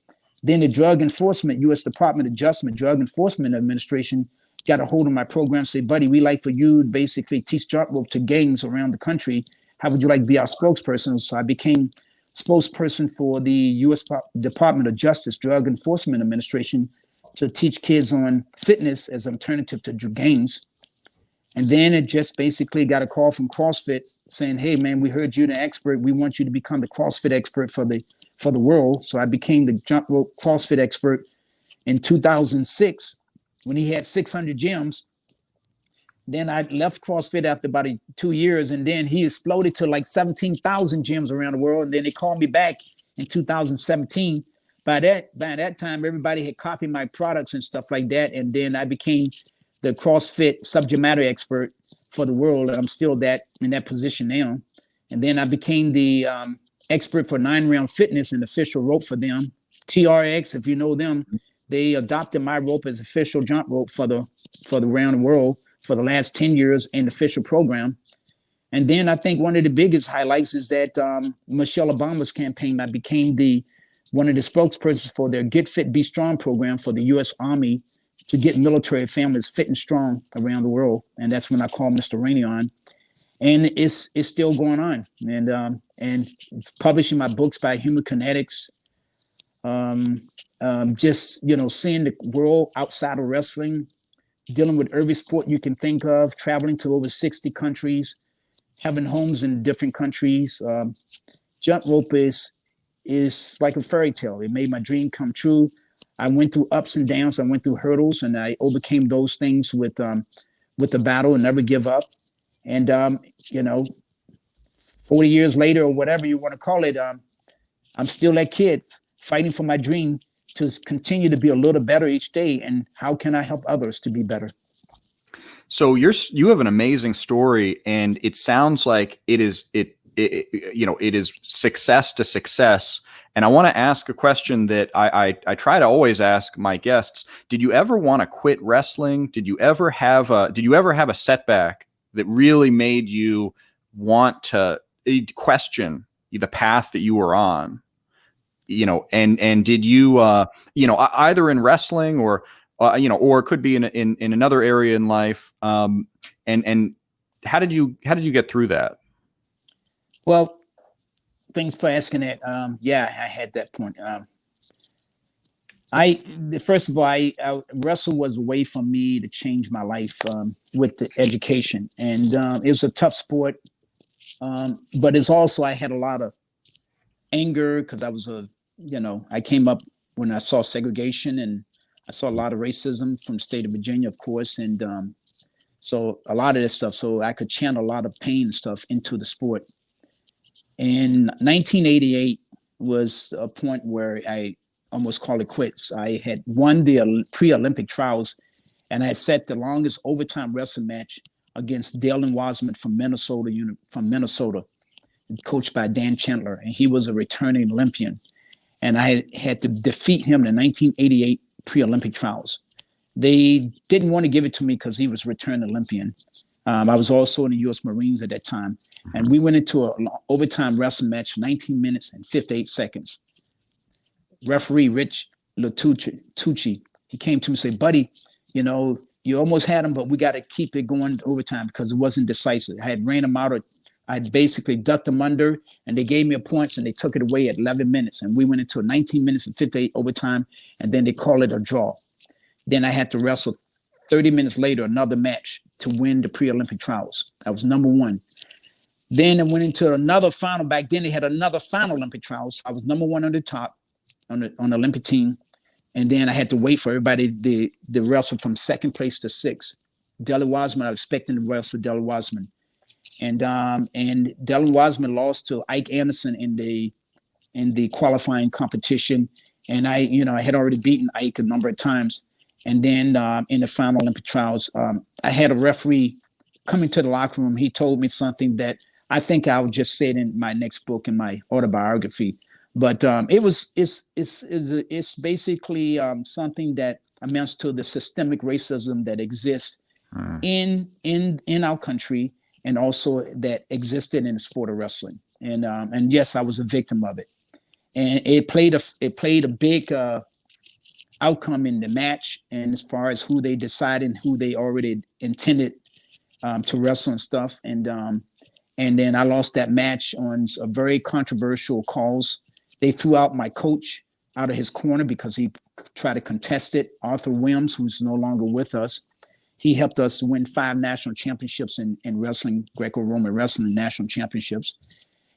Then the Drug Enforcement, U.S. Department of Justice, Drug Enforcement Administration got a hold of my program, say, buddy, we like for you to basically teach jump rope to gangs around the country. How would you like to be our spokesperson? So I became spokesperson for the U.S. Department of Justice, Drug Enforcement Administration to teach kids on fitness as an alternative to gangs. And then it just basically got a call from CrossFit saying, hey, man, we heard you're the expert. We want you to become the CrossFit expert for the world. So I became the jump rope CrossFit expert in 2006 when he had 600 gyms. Then I left CrossFit after about 2 years, and then he exploded to like 17,000 gyms around the world. And then they called me back in 2017. By that time, everybody had copied my products and stuff like that. And then I became the CrossFit subject matter expert for the world. And I'm still in that position now. And then I became the expert for 9-round fitness and official rope for them. TRX, if you know them, they adopted my rope as official jump rope for the round the world for the last 10 years in the official program. And then I think one of the biggest highlights is that Michelle Obama's campaign, I became one of the spokespersons for their Get Fit, Be Strong program for the U.S. Army to get military families fit and strong around the world. And that's when I called Mr. Rainey on. And it's still going on. And publishing my books by Human Kinetics, just, seeing the world outside of wrestling, dealing with every sport you can think of, traveling to over 60 countries, having homes in different countries. Jump rope is like a fairy tale. It made my dream come true. I went through ups and downs. I went through hurdles, and I overcame those things with the battle and never give up. And 40 years later, or whatever you want to call it, I'm still that kid fighting for my dream to continue to be a little better each day. And how can I help others to be better?
So you have an amazing story, and it sounds like it is success to success. And I want to ask a question that I try to always ask my guests. Did you ever want to quit wrestling? Did you ever have a setback that really made you want to question the path that you were on? And did you, either in wrestling or it could be in another area in life. And how did you get through that?
Well, thanks for asking that. Yeah, I had that point. First of all, wrestling was a way for me to change my life with the education, and it was a tough sport. But it's also, I had a lot of anger because I came up when I saw segregation, and I saw a lot of racism from the state of Virginia, of course. And so a lot of this stuff, so I could channel a lot of pain and stuff into the sport. In 1988 was a point where I almost called it quits. I had won the pre-Olympic trials, and I set the longest overtime wrestling match against Dalen Wasman from Minnesota, coached by Dan Chandler, and he was a returning Olympian. And I had to defeat him in the 1988 pre-Olympic trials. They didn't want to give it to me because he was returning Olympian. I was also in the U.S. Marines at that time. And we went into an overtime wrestling match, 19 minutes and 58 seconds. Referee Rich Tucci, he came to me and said, buddy, you know, you almost had him, but we got to keep it going to overtime because it wasn't decisive. I had ran him out of, I basically ducked him under, and they gave me a points, and they took it away at 11 minutes. And we went into a 19 minutes and 58 overtime, and then they called it a draw. Then I had to wrestle 30 minutes later, another match to win the pre-Olympic trials. I was number one. Then I went into another final. Back then they had another final Olympic trials. I was number one on the top on the Olympic team. And then I had to wait for everybody to wrestle from second place to sixth. Dellen Wasman, I was expecting to wrestle Dellen Wasman. And Dellen Wasman lost to Ike Anderson in the qualifying competition. And I had already beaten Ike a number of times. And then in the final Olympic trials, I had a referee coming to the locker room. He told me something that I think I'll just say it in my next book, in my autobiography. But it's basically something that amounts to the systemic racism that exists in our country, and also that existed in the sport of wrestling. And yes, I was a victim of it. And it played a big outcome in the match, and as far as who they decided, who they already intended to wrestle and stuff. And then I lost that match on a very controversial cause. They threw out my coach out of his corner because he tried to contest it. Arthur Williams, who's no longer with us, he helped us win 5 national championships in wrestling, Greco-Roman wrestling national championships.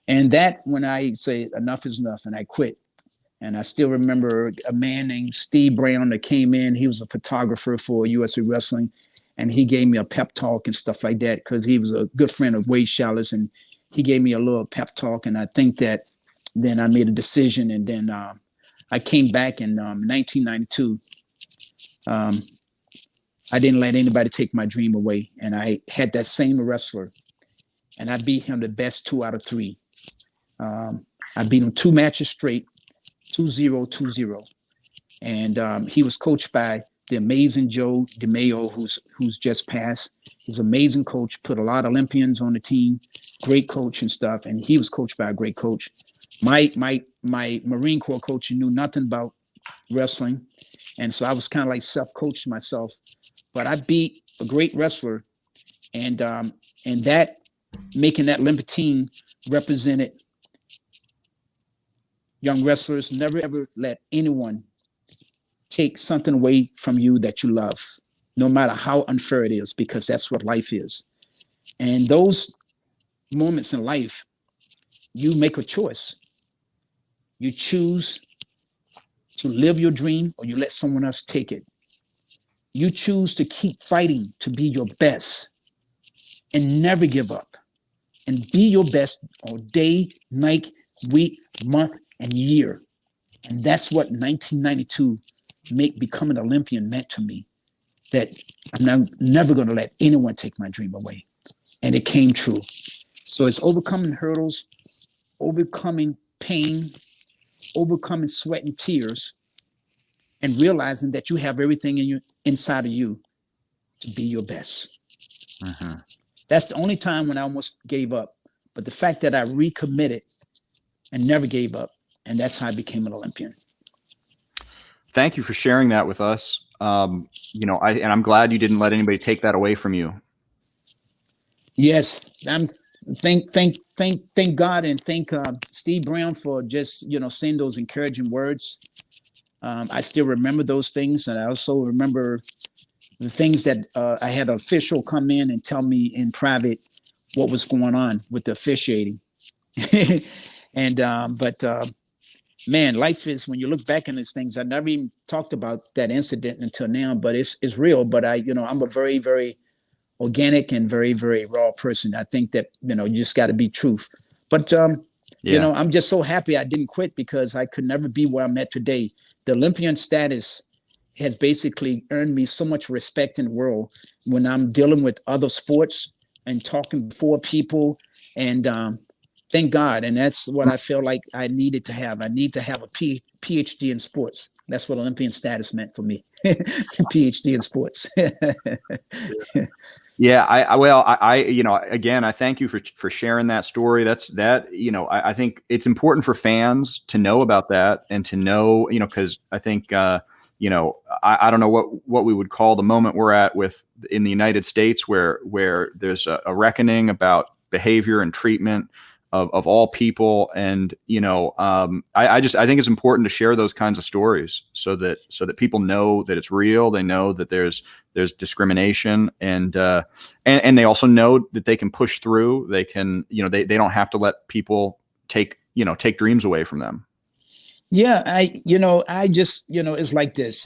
And that, when I say enough is enough, and I quit. And I still remember a man named Steve Brown that came in. He was a photographer for USA Wrestling, and he gave me a pep talk and stuff like that because he was a good friend of Wade Schallis, and he gave me a little pep talk. And I think that then I made a decision, and then I came back in 1992. I didn't let anybody take my dream away, and I had that same wrestler, and I beat him the best 2 out of 3. I beat him 2 matches straight, 2-0, 2-0. And he was coached by the amazing Joe DeMayo, who's just passed. He's an amazing coach, put a lot of Olympians on the team, great coach and stuff. And he was coached by a great coach. My Marine Corps coach knew nothing about wrestling. And so I was kind of like self-coached myself. But I beat a great wrestler. And that, making that Olympic team, represented young wrestlers. Never, ever let anyone take something away from you that you love, no matter how unfair it is, because that's what life is. And those moments in life, you make a choice. You choose to live your dream, or you let someone else take it. You choose to keep fighting to be your best and never give up, and be your best all day, night, week, month, and year. And that's what 1992 becoming an Olympian meant to me, that I'm never going to let anyone take my dream away. And it came true. So it's overcoming hurdles, overcoming pain, overcoming sweat and tears, and realizing that you have everything inside of you to be your best. Uh-huh. That's the only time when I almost gave up. But the fact that I recommitted and never gave up, and that's how I became an Olympian.
Thank you for sharing that with us. And I'm glad you didn't let anybody take that away from you.
Yes, thank God, and thank Steve Brown for just saying those encouraging words. I still remember those things, and I also remember the things that I had an official come in and tell me in private what was going on with the officiating. Man, life is, when you look back on these things, I never even talked about that incident until now, but it's real. But I'm a very, very organic and very, very raw person. I think that, you just got to be truth. But, I'm just so happy I didn't quit, because I could never be where I'm at today. The Olympian status has basically earned me so much respect in the world when I'm dealing with other sports and talking before people. And thank God. And that's what I feel like I needed to have. I need to have a PhD in sports. That's what Olympian status meant for me. PhD in sports.
Yeah, I again, I thank you for sharing that story. I think it's important for fans to know about that and to know, because I think, I don't know what we would call the moment we're at in the United States where there's a reckoning about behavior and treatment of all people. And, I think it's important to share those kinds of stories so that people know that it's real. They know that there's discrimination and they also know that they can push through. They can, they don't have to let people take dreams away from them.
Yeah. I just, it's like this,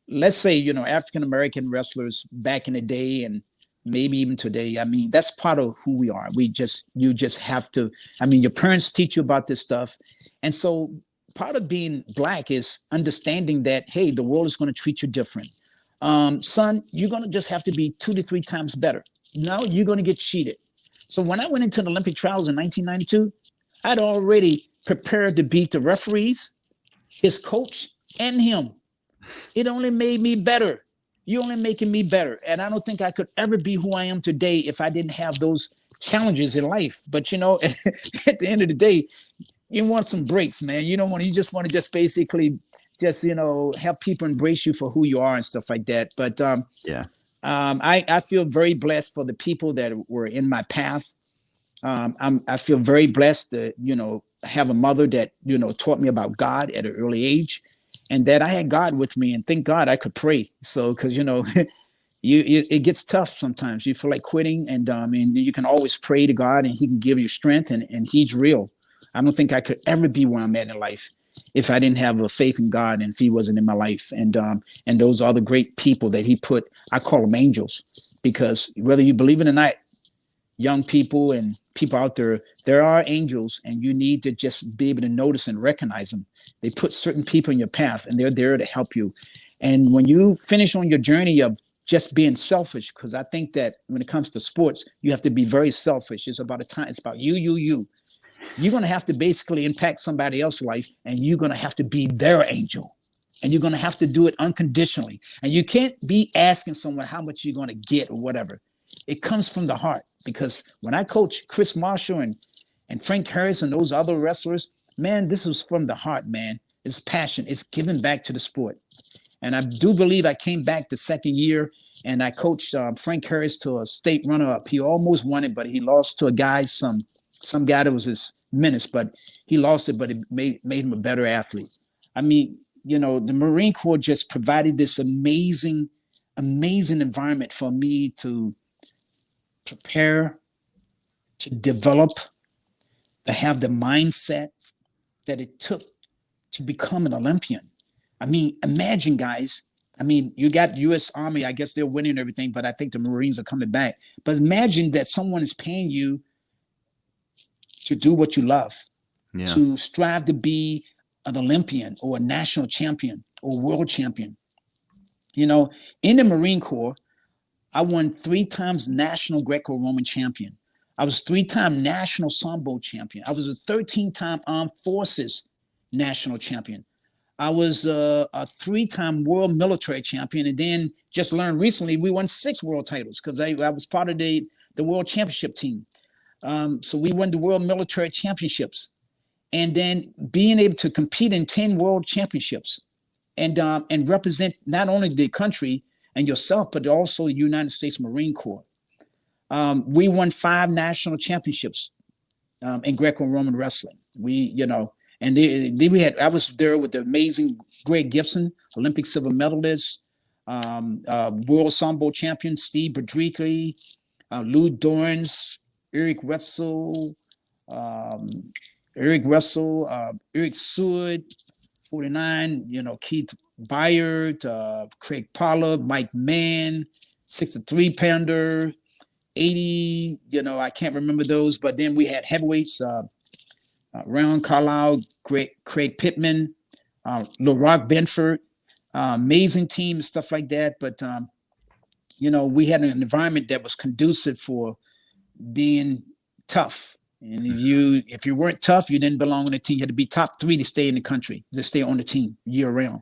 let's say, African-American wrestlers back in the day and maybe even today. I mean, that's part of who we are. You just have to, your parents teach you about this stuff. And so part of being Black is understanding that, hey, the world is going to treat you different. Son, you're going to just have to be 2 to 3 times better. No, you're going to get cheated. So when I went into the Olympic trials in 1992, I'd already prepared to beat the referees, his coach, and him. It only made me better. You're only making me better. And I don't think I could ever be who I am today if I didn't have those challenges in life. But, at the end of the day, you want some breaks, man. You just want to basically have people embrace you for who you are and stuff like that. But I feel very blessed for the people that were in my path. I feel very blessed to, have a mother that, taught me about God at an early age. And that I had God with me, and thank God I could pray. So, because it gets tough sometimes. You feel like quitting, and you can always pray to God, and He can give you strength, and He's real. I don't think I could ever be where I'm at in life if I didn't have a faith in God and if He wasn't in my life. And those are the great people that He put. I call them angels, because whether you believe it or not, young people and people out there are angels, and you need to just be able to notice and recognize them. They put certain people in your path, and they're there to help you. And when you finish on your journey of just being selfish, because I think that when it comes to sports, you have to be very selfish. It's about it's about you. You're going to have to basically impact somebody else's life, and you're going to have to be their angel. And you're going to have to do it unconditionally. And you can't be asking someone how much you're going to get or whatever. It comes from the heart, because when I coach Chris Marshall and Frank Harris and those other wrestlers, man, this was from the heart, man. It's passion. It's giving back to the sport. And I do believe I came back the second year, and I coached Frank Harris to a state runner-up. He almost won it, but he lost to a guy, some guy that was his menace, but he lost it, but it made him a better athlete. The Marine Corps just provided this amazing environment for me to prepare, to develop, to have the mindset that it took to become an Olympian. Imagine, guys. You got U.S. Army. I guess they're winning everything, but I think the Marines are coming back. But imagine that someone is paying you to do what you love, to strive to be an Olympian or a national champion or world champion. In the Marine Corps, I won 3 times national Greco-Roman champion. I was 3-time national Sambo champion. I was a 13-time Armed Forces national champion. I was a 3-time world military champion. And then just learned recently, we won 6 world titles, because I was part of the world championship team. So we won the world military championships, and then being able to compete in 10 world championships and represent not only the country and yourself, but also the United States Marine Corps. We won 5 national championships in Greco-Roman wrestling. And I was there with the amazing Greg Gibson, Olympic silver medalist, world Sambo champion Steve Bedricki, Lou Dorns, Eric Russell, Eric Seward, 49, Keith Byard, Craig Pollard, Mike Mann, 63-pounder, 80, I can't remember those, but then we had heavyweights, Ron Carlisle, Craig Pittman, LaRock Benford, amazing team and stuff like that. But, we had an environment that was conducive for being tough. And if you weren't tough, you didn't belong on the team. You had to be top 3 to stay in the country, to stay on the team year round.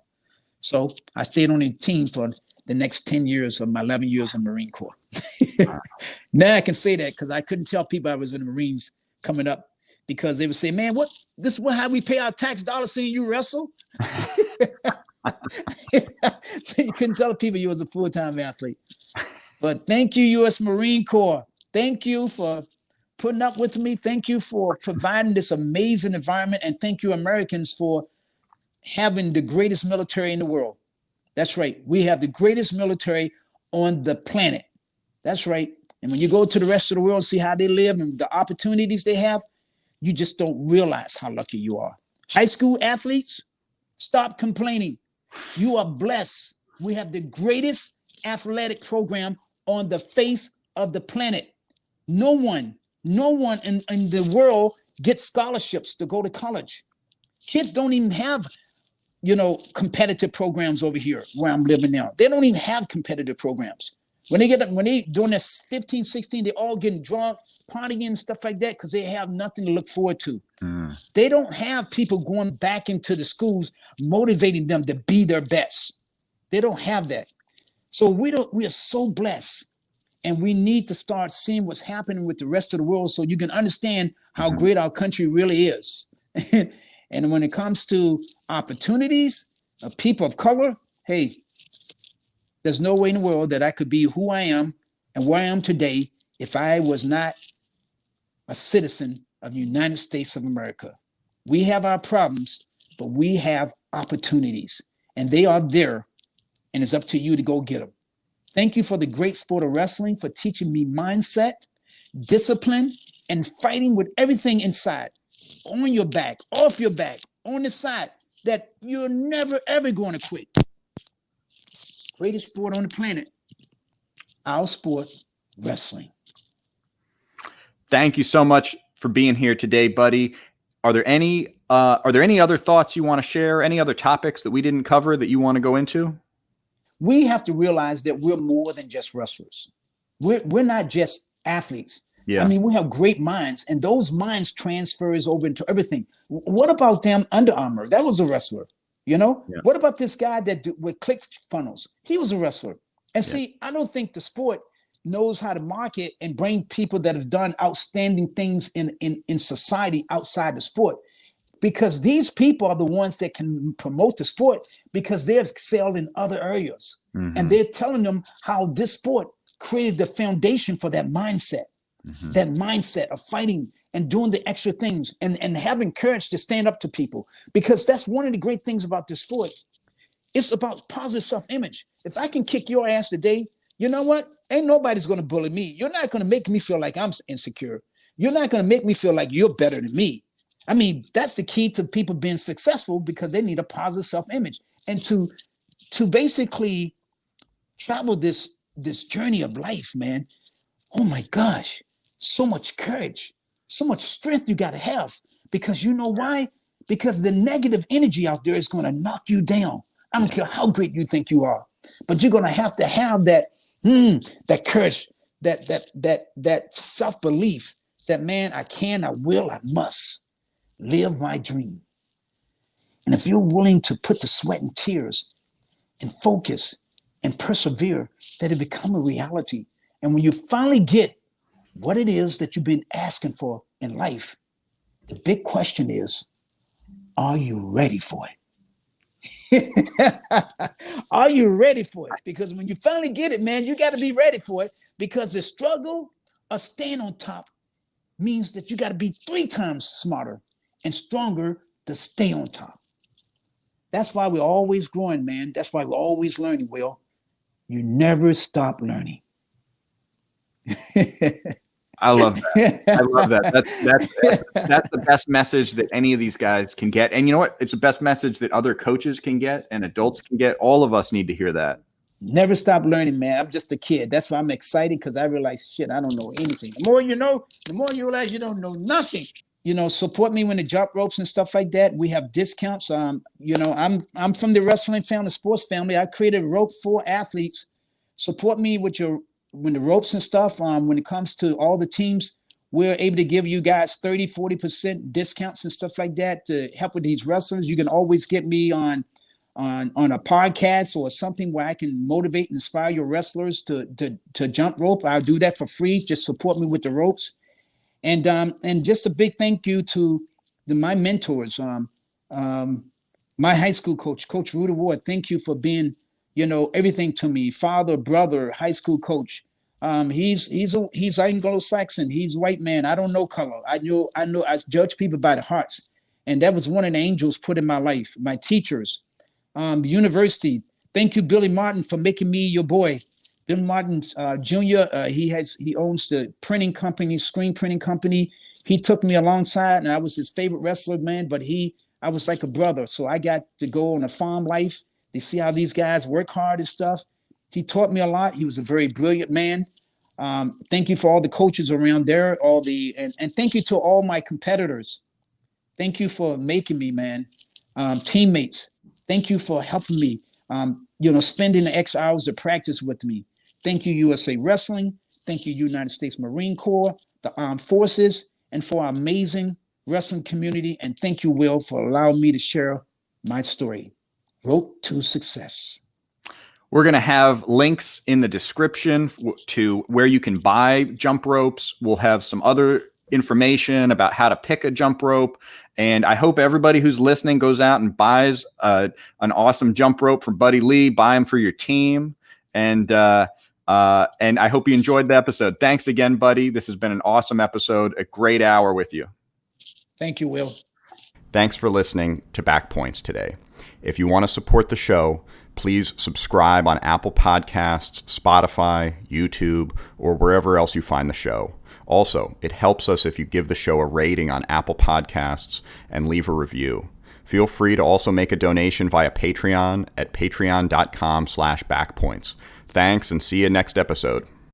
So I stayed on the team for the next 10 years of my 11 years in the Marine Corps. Now I can say that because I couldn't tell people I was in the Marines coming up, because they would say, man, this is how we pay our tax dollars seeing you wrestle? So you couldn't tell people you was a full-time athlete. But thank you, U.S. Marine Corps. Thank you for putting up with me. Thank you for providing this amazing environment. And thank you, Americans, for having the greatest military in the world. That's right. We have the greatest military on the planet. That's right. And when you go to the rest of the world and see how they live and the opportunities they have, you just don't realize how lucky you are. High school athletes, stop complaining. You are blessed. We have the greatest athletic program on the face of the planet. No one in the world gets scholarships to go to college. Kids don't even have, competitive programs over here where I'm living now. They don't even have competitive programs. When they doing this 15, 16, they all getting drunk, partying and stuff like that because they have nothing to look forward to. They don't have people going back into the schools motivating them to be their best. They don't have that. So we are so blessed, and we need to start seeing what's happening with the rest of the world so you can understand how great our country really is. And when it comes to opportunities of people of color, hey, there's no way in the world that I could be who I am and where I am today if I was not a citizen of the United States of America. We have our problems, but we have opportunities, and they are there, and it's up to you to go get them. Thank you for the great sport of wrestling, for teaching me mindset, discipline, and fighting with everything inside, on your back, off your back, on the side, that you're never, ever going to quit. Greatest sport on the planet, our sport, wrestling.
Thank you so much for being here today, buddy. Are there any other thoughts you want to share? Any other topics that we didn't cover that you want to go into?
We have to realize that we're more than just wrestlers. We're not just athletes.
Yeah.
I mean, we have great minds, and those minds transfers over into everything. What about them Under Armour? That was a wrestler. Yeah. What about this guy with ClickFunnels? He was a wrestler. And see, I don't think the sport knows how to market and bring people that have done outstanding things in society outside the sport, because these people are the ones that can promote the sport because they're excelled in other areas. And they're telling them how this sport created the foundation for that mindset, that mindset of fighting and doing the extra things and having courage to stand up to people, because that's one of the great things about this sport. It's about positive self-image. If I can kick your ass today, you know what? Ain't nobody's going to bully me. You're not going to make me feel like I'm insecure. You're not going to make me feel like you're better than me. I mean, that's the key to people being successful, because they need a positive self-image. And to basically travel this journey of life, man, oh my gosh, so much courage, so much strength you got to have, because you know why? Because the negative energy out there is going to knock you down. I don't care how great you think you are, but you're going to have that courage, that self-belief that, man, I can, I will, I must live my dream. And if you're willing to put the sweat and tears and focus and persevere, that it become a reality. And when you finally get what it is that you've been asking for in life, the big question is, are you ready for it? Are you ready for it? Because when you finally get it, man, you got to be ready for it, because the struggle of staying on top means that you got to be 3 times smarter and stronger to stay on top. That's why we're always growing, man. That's why we're always learning, Will. You never stop learning.
I love that. I love that. That's the best message that any of these guys can get. And you know what? It's the best message that other coaches can get and adults can get. All of us need to hear that.
Never stop learning, man. I'm just a kid. That's why I'm excited, because I realize, shit, I don't know anything. The more you know, the more you realize you don't know nothing. support me when the jump ropes and stuff like that. We have discounts. I'm from the wrestling family, sports family. I created a rope for athletes. Support me with when the ropes and stuff. When it comes to all the teams, we're able to give you guys 30, 40% discounts and stuff like that to help with these wrestlers. You can always get me on a podcast or something where I can motivate and inspire your wrestlers to jump rope. I'll do that for free. Just support me with the ropes. And just a big thank you to my mentors. My high school coach, Coach Rudy Ward. Thank you for being, everything to me. Father, brother, high school coach. He's Anglo-Saxon. He's white man. I don't know color. I judge people by the hearts. And that was one of the angels put in my life. My teachers, university. Thank you, Billy Martin, for making me your boy. Bill Martin Jr. He owns the printing company, screen printing company. He took me alongside, and I was his favorite wrestler, man. But I was like a brother, so I got to go on a farm life to see how these guys work hard and stuff. He taught me a lot. He was a very brilliant man. Thank you for all the coaches around there, and thank you to all my competitors. Thank you for making me, man. Teammates, thank you for helping me. Spending the extra hours to practice with me. Thank you, USA Wrestling. Thank you, United States Marine Corps, the Armed Forces, and for our amazing wrestling community. And thank you, Will, for allowing me to share my story. Rope to success.
We're going to have links in the description to where you can buy jump ropes. We'll have some other information about how to pick a jump rope. And I hope everybody who's listening goes out and buys an awesome jump rope from Buddy Lee. Buy them for your team. And I hope you enjoyed the episode. Thanks again, Buddy. This has been an awesome episode, a great hour with you.
Thank you, Will.
Thanks for listening to Back Points today. If you want to support the show, please subscribe on Apple Podcasts, Spotify, YouTube, or wherever else you find the show. Also, it helps us if you give the show a rating on Apple Podcasts and leave a review. Feel free to also make a donation via Patreon at patreon.com/backpoints. Thanks, and see you next episode.